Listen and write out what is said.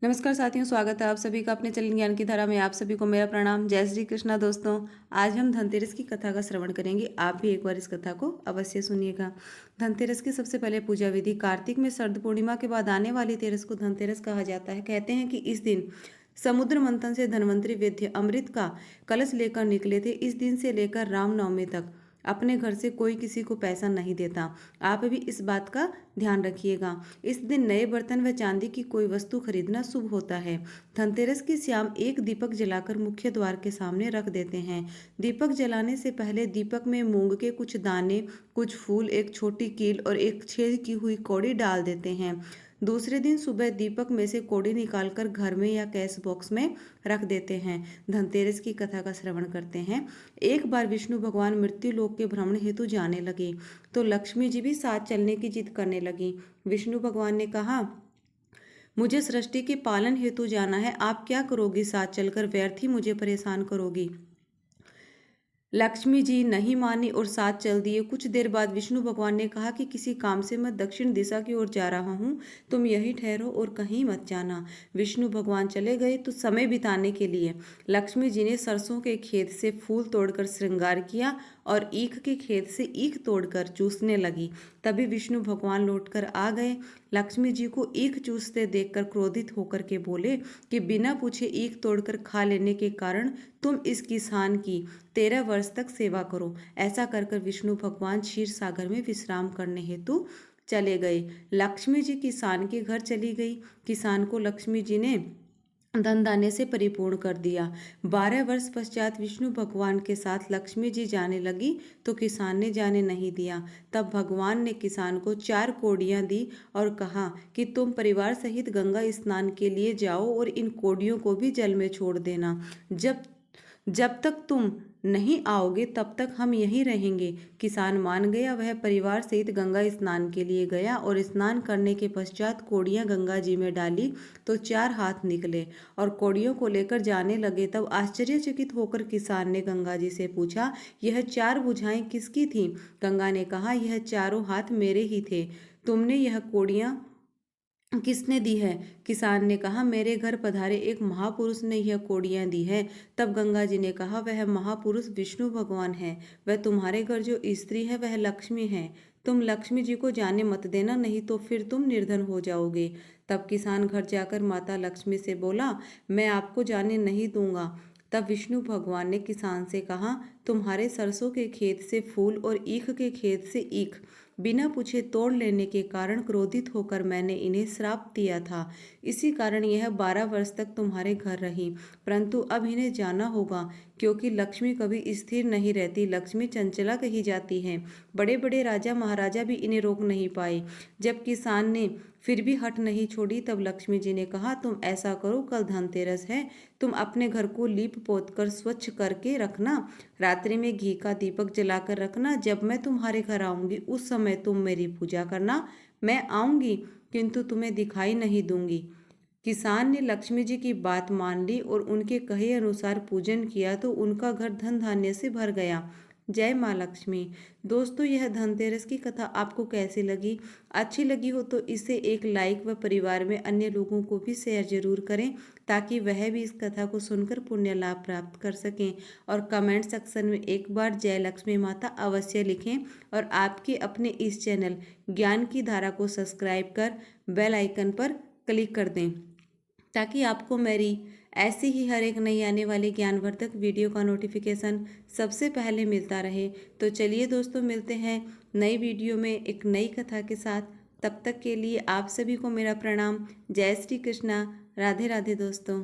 नमस्कार साथियों, स्वागत है आप सभी का अपने चैनल ज्ञान की धारा में। आप सभी को मेरा प्रणाम। जय श्री कृष्णा। दोस्तों, आज हम धनतेरस की कथा का श्रवण करेंगे। आप भी एक बार इस कथा को अवश्य सुनिएगा। धनतेरस की सबसे पहले पूजा विधि। कार्तिक में शरद पूर्णिमा के बाद आने वाली तेरस को धनतेरस कहा जाता है। कहते हैं कि इस दिन समुद्र मंथन से धनवंतरी वैद्य अमृत का कलश लेकर निकले थे। इस दिन से लेकर रामनवमी तक अपने घर से कोई किसी को पैसा नहीं देता। आप भी इस बात का ध्यान रखिएगा। इस दिन नए बर्तन व चांदी की कोई वस्तु खरीदना शुभ होता है। धनतेरस की शाम एक दीपक जलाकर मुख्य द्वार के सामने रख देते हैं। दीपक जलाने से पहले दीपक में मूंग के कुछ दाने, कुछ फूल, एक छोटी कील और एक छेद की हुई कौड़ी डाल देते हैं। दूसरे दिन सुबह दीपक में से कौड़ी निकालकर घर में या कैश बॉक्स में रख देते हैं। धनतेरस की कथा का श्रवण करते हैं। एक बार विष्णु भगवान मृत्यु लोक के भ्रमण हेतु जाने लगे तो लक्ष्मी जी भी साथ चलने की जिद करने लगी। विष्णु भगवान ने कहा, मुझे सृष्टि के पालन हेतु जाना है। आप क्या करोगी? साथ चलकर व्यर्थ ही मुझे परेशान करोगी। लक्ष्मी जी नहीं मानी और साथ चल दिए। कुछ देर बाद विष्णु भगवान ने कहा कि किसी काम से मैं दक्षिण दिशा की ओर जा रहा हूँ, तुम यहीं ठहरो और कहीं मत जाना। विष्णु भगवान चले गए तो समय बिताने के लिए लक्ष्मी जी ने सरसों के खेत से फूल तोड़कर श्रृंगार किया और ईख के खेत से ईख तोड़कर चूसने लगी। तभी विष्णु भगवान लौटकर आ गए। लक्ष्मी जी को ईख चूसते देखकर क्रोधित होकर के बोले कि बिना पूछे ईख तोड़कर खा लेने के कारण तुम इस किसान की 13 वर्ष तक सेवा करो। ऐसा कर कर विष्णु भगवान क्षीर सागर में विश्राम करने हेतु चले गए। लक्ष्मी जी किसान के घर चली गई। किसान को लक्ष्मी जी ने धन धान्य से परिपूर्ण कर दिया। 12 वर्ष पश्चात विष्णु भगवान के साथ लक्ष्मी जी जाने लगी तो किसान ने जाने नहीं दिया। तब भगवान ने किसान को 4 कौड़ियां दी और कहा कि तुम परिवार सहित गंगा स्नान के लिए जाओ और इन कौड़ियों को भी जल में छोड़ देना। जब जब तक तुम नहीं आओगे तब तक हम यहीं रहेंगे। किसान मान गया। वह परिवार सहित गंगा स्नान के लिए गया और स्नान करने के पश्चात कौड़ियां गंगा जी में डाली तो 4 हाथ निकले और कौड़ियों को लेकर जाने लगे। तब आश्चर्यचकित होकर किसान ने गंगा जी से पूछा, यह 4 भुजाएं किसकी थीं? गंगा ने कहा, यह चारों हाथ मेरे ही थे। तुमने यह कौड़ियां किसने दी है? किसान ने कहा, मेरे घर पधारे एक महापुरुष ने यह कौड़ियां दी है। तब गंगा जी ने कहा, वह महापुरुष विष्णु भगवान है। वह तुम्हारे घर जो स्त्री है वह लक्ष्मी है। तुम लक्ष्मी जी को जाने मत देना, नहीं तो फिर तुम निर्धन हो जाओगे। तब किसान घर जाकर माता लक्ष्मी से बोला, मैं आपको जाने नहीं दूंगा। तब विष्णु भगवान ने किसान से कहा, तुम्हारे सरसों के खेत से फूल और ईख के खेत से ईख बिना पूछे तोड़ लेने के कारण क्रोधित होकर मैंने इन्हें श्राप दिया था। इसी कारण यह 12 वर्ष तक तुम्हारे घर रही, परंतु अब इन्हें जाना होगा, क्योंकि लक्ष्मी कभी स्थिर नहीं रहती। लक्ष्मी चंचला कही जाती है। बड़े बड़े राजा महाराजा भी इन्हें रोक नहीं पाए। जब किसान ने फिर भी हट नहीं छोड़ी तब लक्ष्मी जी ने कहा, तुम ऐसा करो, कल धनतेरस है, तुम अपने घर को लीप पोत कर स्वच्छ करके रखना। रात्रि में घी का दीपक जलाकर रखना। जब मैं तुम्हारे घर आऊंगी उस समय तुम मेरी पूजा करना। मैं आऊंगी किंतु तुम्हें दिखाई नहीं दूंगी। किसान ने लक्ष्मी जी की बात मान ली और उनके कहे अनुसार पूजन किया तो उनका घर धन धान्य से भर गया। जय माँ लक्ष्मी। दोस्तों, यह धनतेरस की कथा आपको कैसी लगी? अच्छी लगी हो तो इसे एक लाइक व परिवार में अन्य लोगों को भी शेयर जरूर करें, ताकि वह भी इस कथा को सुनकर पुण्य लाभ प्राप्त कर सकें। और कमेंट सेक्शन में एक बार जय लक्ष्मी माता अवश्य लिखें और आपके अपने इस चैनल ज्ञान की धारा को सब्सक्राइब कर बेल आइकन पर क्लिक कर दें, ताकि आपको मेरी ऐसी ही हर एक नई आने वाली ज्ञानवर्धक वीडियो का नोटिफिकेशन सबसे पहले मिलता रहे। तो चलिए दोस्तों, मिलते हैं नई वीडियो में एक नई कथा के साथ। तब तक के लिए आप सभी को मेरा प्रणाम। जय श्री कृष्णा। राधे राधे दोस्तों।